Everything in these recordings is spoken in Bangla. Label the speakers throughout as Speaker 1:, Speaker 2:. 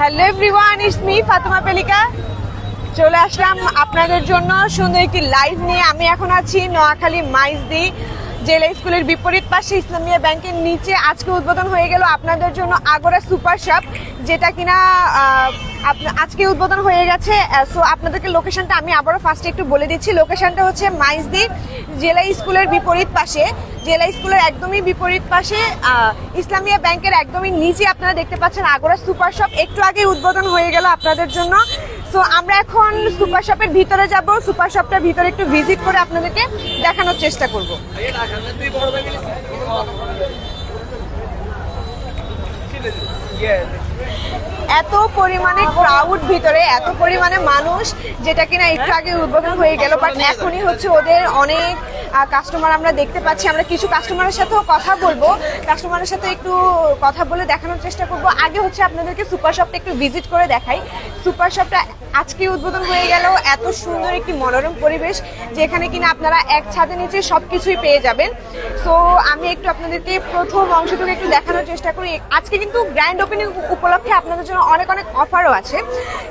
Speaker 1: Hello everyone, it's me Fatema Pelika. চলে আসলাম আপনাদের জন্য সুন্দর একটি লাইভ নিয়ে। আমি এখন আছি নোয়াখালী মাইজদি জেলা স্কুলের বিপরীত পাশে ইসলামিয়া ব্যাংকের নিচে। আজকে উদ্বোধন হয়ে গেল আপনাদের জন্য আগরা সুপার শপ, যেটা কিনা আজকে উদ্বোধন হয়ে গেছে। সো আপনাদেরকে লোকেশনটা আমি আবারও ফার্স্টে একটু বলে দিচ্ছি। লোকেশনটা হচ্ছে মাইজদি জেলা স্কুলের বিপরীত পাশে, জেলা স্কুলের একদমই বিপরীত পাশে ইসলামিয়া ব্যাংকের একদমই নিচে আপনারা দেখতে পাচ্ছেন আগরা সুপার শপ। একটু আগে উদ্বোধন হয়ে গেল আপনাদের জন্য। সো আমরা এখন সুপার শপের ভিতরে যাব, সুপার শপটার ভিতরে একটু ভিজিট করে আপনাদেরকে দেখানোর চেষ্টা করব। এত পরিমাণে ক্রাউড ভিতরে, এত পরিমাণে মানুষ, যেটা কিনা একটু আগে উদ্বোধন হয়ে গেল, বাট এখনই হচ্ছে ওদের অনেক কাস্টমার আমরা দেখতে পাচ্ছি। আমরা কিছু কাস্টমারের সাথেও কথা বলবো, কাস্টমারের সাথে একটু কথা বলে দেখানোর চেষ্টা করব। আগে হচ্ছে আপনাদেরকে সুপার শপটা একটু ভিজিট করে দেখাই। সুপার শপটা আজকে উদ্বোধন হয়ে গেল। এত সুন্দর একটি মনোরম পরিবেশ, যেখানে কিনা আপনারা এক ছাদের নিচে সবকিছুই পেয়ে যাবেন। সো আমি একটু আপনাদেরকে প্রথম অংশটুকু একটু দেখানোর চেষ্টা করি। আজকে কিন্তু গ্র্যান্ড ওপেনিং উপলক্ষে আপনাদের জন্য অনেক অনেক অফারও আছে।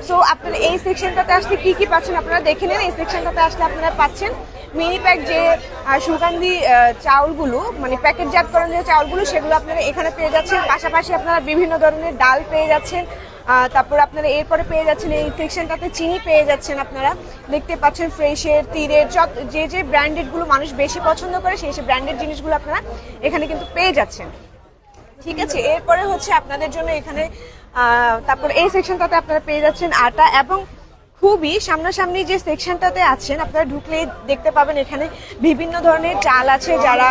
Speaker 1: সো আপনারা এই সেকশনটাতে আসলে কি কি পাচ্ছেন আপনারা দেখে নেন। এই সেকশনটাতে আসলে আপনারা পাচ্ছেন মিনি প্যাক যে সুগন্ধি চাউলগুলো, মানে প্যাকেটজাতকরণ যে চাউলগুলো, সেগুলো আপনারা এখানে পেয়ে যাচ্ছেন। পাশাপাশি আপনারা বিভিন্ন ধরনের ডাল পেয়ে যাচ্ছেন। তারপর আপনারা এরপরে পেয়ে যাচ্ছেন এই সেকশনটাতে চিনি পেয়ে যাচ্ছেন। আপনারা দেখতে পাচ্ছেন ফ্রেশের, তীরের, যে যে ব্র্যান্ডেডগুলো মানুষ বেশি পছন্দ করে সেই ব্র্যান্ডেড জিনিসগুলো আপনারা এখানে কিন্তু পেয়ে যাচ্ছেন। ঠিক আছে, এরপরে হচ্ছে আপনাদের জন্য এখানে তারপর এই সেকশনটাতে আপনারা পেয়ে যাচ্ছেন আটা, এবং খুবই সামনাসামনি যে সেকশনটাতে আছেন আপনারা ঢুকলেই দেখতে পাবেন এখানে বিভিন্ন ধরনের চাল আছে। যারা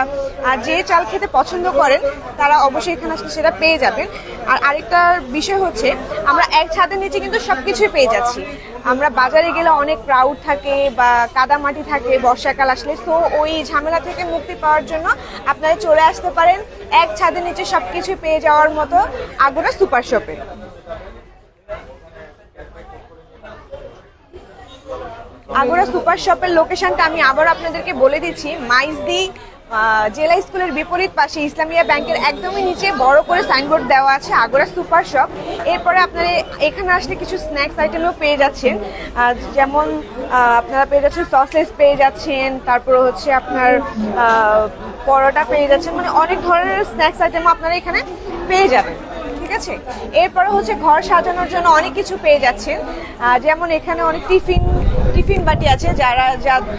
Speaker 1: যে চাল খেতে পছন্দ করেন তারা অবশ্যই এখানে আসলে সেটা পেয়ে যাবেন। আর আরেকটা বিষয় হচ্ছে আমরা এক ছাদের নিচে কিন্তু সবকিছুই পেয়ে যাচ্ছি। আমরা বাজারে গেলে অনেক ক্রাউড থাকে বা কাদামাটি থাকে বর্ষাকাল আসলে, সো ওই ঝামেলা থেকে মুক্তি পাওয়ার জন্য আপনারা চলে আসতে পারেন এক ছাদের নিচে সবকিছু পেয়ে যাওয়ার মতো আগরা সুপার শপে। আগরা সুপার শপের লোকেশনটা আমি আবার আপনাদেরকে বলে দিচ্ছি। মাইজদি জেলা স্কুলের বিপরীত পাশে ইসলামিয়া ব্যাংকের একদমই নিচে বড় করে সাইনবোর্ড দেওয়া আছে আগরা সুপার শপ। এরপরে আপনারা এখানে আসলে কিছু স্ন্যাক্স আইটেমও পেয়ে যাচ্ছেন, যেমন আপনারা পেয়ে যাচ্ছেন সসেস পেয়ে যাচ্ছেন, তারপর হচ্ছে আপনার পরোটা পেয়ে যাচ্ছেন, মানে অনেক ধরনের স্ন্যাক্স আইটেমও আপনারা এখানে পেয়ে যাবেন। ঠিক আছে, এরপরে হচ্ছে ঘর সাজানোর জন্য অনেক কিছু পেয়ে যাচ্ছেন, যেমন এখানে অনেক টিফিন বাটি আছে,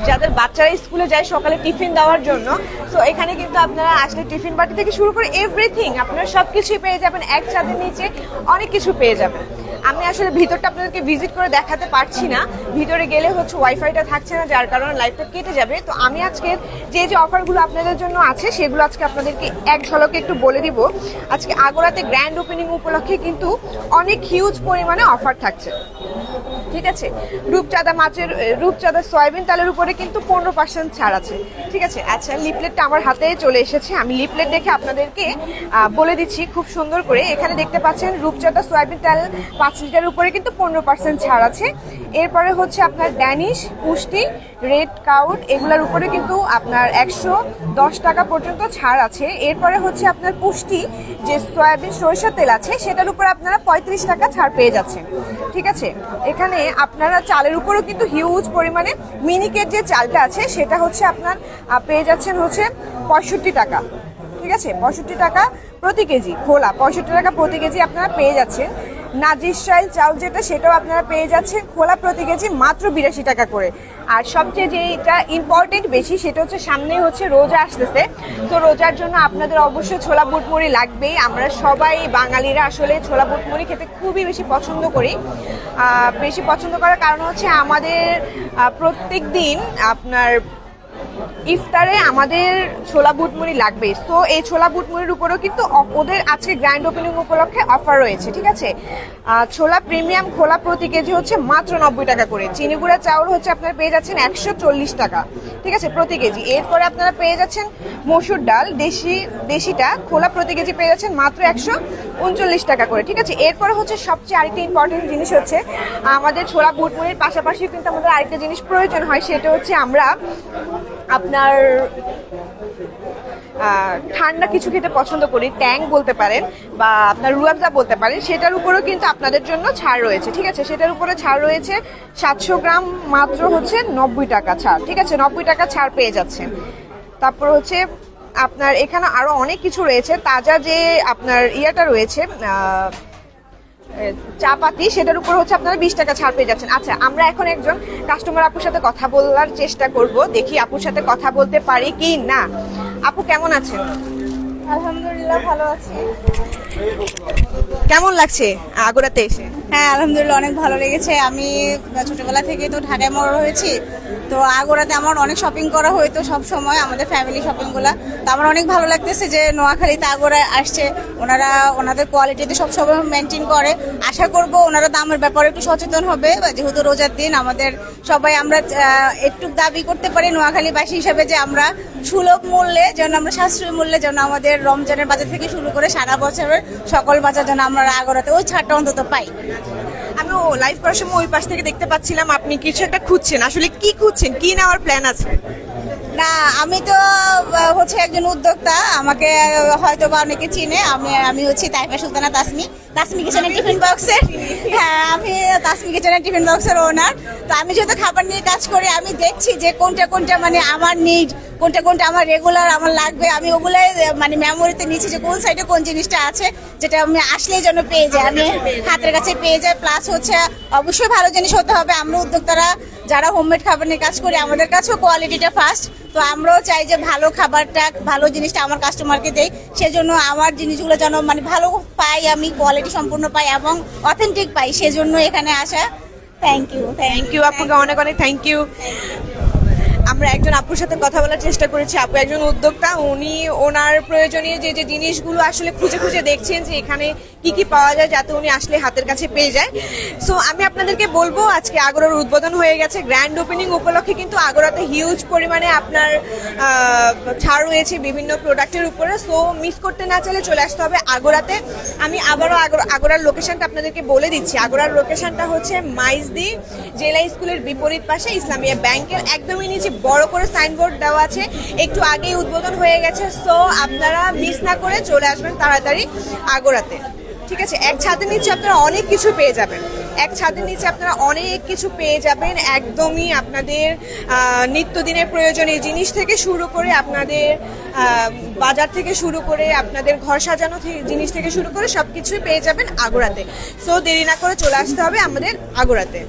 Speaker 1: যাদের বাচ্চারা স্কুলে যায় সকালে টিফিন দেওয়ার জন্য। তো এখানে কিন্তু আপনারা আসলে টিফিন বাটি থেকে শুরু করে এভরিথিং আপনারা সবকিছুই পেয়ে যাবেন এক ছাদের নিচে, অনেক কিছু পেয়ে যাবেন। আমি আসলে ভিতরটা আপনাদেরকে ভিজিট করে দেখাতে পারছি না, ভিতরে গেলে হচ্ছে ওয়াইফাইটা থাকছে না, যার কারণে লাইভটা কেটে যাবে। তো আমি আজকে যে অফারগুলো আপনাদের জন্য আছে সেগুলো আজকে আপনাদেরকে এক ঝলকে একটু বলে দিব। আজকে আগরাতে গ্র্যান্ড ওপেনিং উপলক্ষে কিন্তু অনেক হিউজ পরিমাণে অফার থাকছে। ঠিক আছে, রূপচাঁদা সয়াবিন তেলের উপরে কিন্তু 15% ছাড় আছে। ঠিক আছে, আচ্ছা লিফলেটটা আমার হাতে চলে এসেছে, আমি লিফলেট দেখে আপনাদেরকে বলে দিচ্ছি খুব সুন্দর করে। এখানে দেখতে পাচ্ছেন রূপচাঁদা সয়াবিন তেল 5 লিটারের উপরে কিন্তু 15% ছাড় আছে। এরপরে হচ্ছে আপনার ড্যানিশ, পুষ্টি, রেড কাউট, এগুলোর উপরে কিন্তু আপনার 110 টাকা পর্যন্ত ছাড় আছে। এরপরে হচ্ছে আপনার পুষ্টি যে সয়াবিন সরিষার তেল আছে সেটার উপরে আপনারা 35 টাকা ছাড় পেয়ে যাচ্ছেন। ঠিক আছে, এখানে আপনারা চালের উপরেও কিন্তু হিউজ পরিমাণে মিনিকেট যে চালটা আছে সেটা হচ্ছে আপনার পেয়ে যাচ্ছেন হচ্ছে 65 টাকা। ঠিক আছে, 65 টাকা প্রতি কেজি, খোলা 65 টাকা প্রতি কেজি আপনারা পেয়ে যাচ্ছেন। নাজির স্টাইল চাউল যেটা, সেটাও আপনারা পেয়ে যাচ্ছেন খোলা প্রতি কেজি মাত্র 82 টাকা করে। আর সবচেয়ে যেটা ইম্পর্টেন্ট বেশি সেটা হচ্ছে সামনেই হচ্ছে রোজা আসতেছে। তো রোজার জন্য আপনাদের অবশ্যই ছোলা বুটমুড়ি লাগবেই। আমরা সবাই বাঙালিরা আসলে ছোলা বুটমুড়ি খেতে খুবই বেশি পছন্দ করি। বেশি পছন্দ করার কারণ হচ্ছে আমাদের প্রত্যেক দিন আপনার ইফতারে আমাদের ছোলা বুটমুড়ি লাগবে। সো এই ছোলা বুটমুড়ির উপরেও কিন্তু ওদের আজকে গ্র্যান্ড ওপেনিং উপলক্ষে অফার রয়েছে। ঠিক আছে, ছোলা প্রিমিয়াম খোলা প্রতি কেজি হচ্ছে মাত্র 90 টাকা করে। চিনি গুঁড়া চাউল হচ্ছে আপনারা পেয়ে যাচ্ছেন 140 টাকা। ঠিক আছে, প্রতি কেজি। এরপরে আপনারা পেয়ে যাচ্ছেন মসুর ডাল দেশিটা খোলা প্রতি কেজি পেয়ে যাচ্ছেন মাত্র 139 টাকা করে। ঠিক আছে, এরপরে হচ্ছে সবচেয়ে আরেকটা ইম্পর্টেন্ট জিনিস হচ্ছে আমাদের ছোলা বুটমুড়ির পাশাপাশি কিন্তু আমাদের আরেকটা জিনিস প্রয়োজন হয়, সেটা হচ্ছে আমরা আপনার ঠান্ডা কিছু খেতে পছন্দ করি, ট্যাং বলতে পারেন বা আপনার রুয়াবজা বলতে পারেন, সেটার উপরেও কিন্তু আপনাদের জন্য ছাড় রয়েছে। ঠিক আছে, সেটার উপরে ছাড় রয়েছে 700 গ্রাম মাত্র হচ্ছে 90 টাকা ছাড়। ঠিক আছে, 90 টাকা ছাড় পেয়ে যাচ্ছেন। তারপর হচ্ছে আপনার এখানে আরো অনেক কিছু রয়েছে। তাজা যে আপনার ইয়াটা রয়েছে চা পাতি, সেটার উপর হচ্ছে আপনারা 20 টাকা ছাড় পেয়ে যাচ্ছেন। আচ্ছা, আমরা এখন একজন কাস্টমার আপুর সাথে কথা বলার চেষ্টা করব, দেখি আপুর সাথে কথা বলতে পারি কি না। আপু কেমন আছেন?
Speaker 2: আলহামদুলিল্লাহ ভালো আছি।
Speaker 1: কেমন লাগছে আগুরাতে এসে?
Speaker 2: হ্যাঁ আলহামদুলিল্লাহ অনেক ভালো লেগেছে। আমি ছোটবেলা থেকে তো ঢাকায় বড় হয়েছি, তো আগুরাতে আমার অনেক শপিং করা হয়তো সব সময়, আমাদের ফ্যামিলি শপিংগুলো। তো আমার অনেক ভালো লাগতেছে যে নোয়াখালীতে আগুরায় আসছে, ওনারা ওনাদের কোয়ালিটিতে সব সময় মেনটেন করে। আশা করব ওনারা দামের ব্যাপারে একটু সচেতন হবে, যেহেতু রোজার দিন আমাদের সবাই আমরা একটু দাবি করতে পারি নোয়াখালীবাসী হিসেবে যে আমরা সুলভ মূল্যে যেন, আমরা সাশ্রয়ী মূল্যে যেন আমাদের রমজানের বাজার থেকে শুরু করে সারা বছরের সকল বাজার যেন আমরা আগুরাতে ওই ছাড়টা অন্তত পাই।
Speaker 1: আমি লাইভ করার সময় ওই পাশ থেকে দেখতে পাচ্ছিলাম আপনি কিছু একটা খুঁজছেন, আসলে কি খুঁজছেন, কি নেওয়ার প্ল্যান আছে?
Speaker 2: না, আমি তো হচ্ছে একজন উদ্যোক্তা, আমাকে হয়তো বা অনেকে চিনে। আমি হচ্ছি তাইফা সুলতানা তাসমি কিচেনের টিফিন বক্সের। হ্যাঁ, আমি তাসমি কিচেনের টিফিন বক্সের ওনার। তো আমি যেহেতু খাবার নিয়ে কাজ করি, আমি দেখছি যে কোনটা মানে আমার নিড, কোনটা আমার রেগুলার আমার লাগবে। আমি ওগুলাই মানে মেমোরিতে নিচ্ছি যে কোন সাইডে কোন জিনিসটা আছে, যেটা আমি আসলেই যেন পেয়ে যাই, আমি হাতের কাছে পেয়ে যাই। প্লাস হচ্ছে অবশ্যই ভালো জিনিস হতে হবে। আমরা উদ্যোক্তারা যারা হোমমেড খাবার নিয়ে কাজ করি, আমাদের কাছেও কোয়ালিটিটা ফার্স্ট। তো আমরাও চাই যে ভালো খাবারটা, ভালো জিনিসটা আমার কাস্টমারকে দেই। সেজন্য আমার জিনিসগুলো যেন মানে ভালো পাই, আমি কোয়ালিটি সম্পূর্ণ পাই এবং অথেন্টিক পাই, সেজন্য এখানে আসা। থ্যাংক ইউ
Speaker 1: আপনাকে অনেক অনেক থ্যাংক ইউ। আমরা একজন আপুর সাথে কথা বলার চেষ্টা করেছি। আপু একজন উদ্যোক্তা, উনি ওনার প্রয়োজনীয় যে যে জিনিসগুলো আসলে খুঁজে খুঁজে দেখছেন যে এখানে কি কি পাওয়া যায়, যাতে উনি আসলে হাতের কাছে পেয়ে যায়। সো আমি আপনাদেরকে বলবো, আজকে আগুরার উদ্বোধন হয়ে গেছে, গ্র্যান্ড ওপেনিং উপলক্ষে কিন্তু আগুরাতে হিউজ পরিমাণে আপনার ছাড় রয়েছে বিভিন্ন প্রোডাক্টের উপরে। সো মিস করতে না চাইলে চলে আসতে হবে আগুরাতে। আমি আবারও আগুরার লোকেশনটা আপনাদেরকে বলে দিচ্ছি। আগুরার লোকেশনটা হচ্ছে মাইজদি জেলা স্কুলের বিপরীত পাশে ইসলামিয়া ব্যাংকের একদমই নিচে বড় করে সাইনবোর্ড দেওয়া আছে, একটু আগেই উদ্বোধন হয়ে গেছে। সো আপনারা মিস না করে চলে আসবেন তাড়াতাড়ি আগুরাতে। ঠিক আছে, এক ছাদের নিচে আপনারা অনেক কিছু পেয়ে যাবেন, এক ছাদের নিচে আপনারা অনেক কিছু পেয়ে যাবেন। একদমই আপনাদের নিত্যদিনের প্রয়োজনীয় জিনিস থেকে শুরু করে, আপনাদের বাজার থেকে শুরু করে, আপনাদের ঘর সাজানো জিনিস থেকে শুরু করে সবকিছুই পেয়ে যাবেন আগুরাতে। সো দেরি না করে চলে আসতে হবে আমাদের আগুরাতে।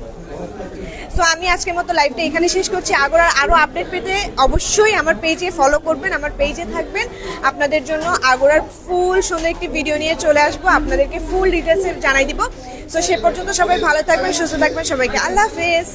Speaker 1: সো আমি আজকের মতো লাইভটা এখানে শেষ করছি। আগুরার আরো আপডেট পেতে অবশ্যই আমার পেজে ফলো করবেন, আমার পেজে থাকবেন। আপনাদের জন্য আগুরার ফুল সুন্দর একটি ভিডিও নিয়ে চলে আসবো, আপনাদেরকে ফুল ডিটেলস জানাই দিব। সো সে পর্যন্ত সবাই ভালো থাকবেন, সুস্থ থাকবেন, সবাইকে আল্লাহ হাফেজ।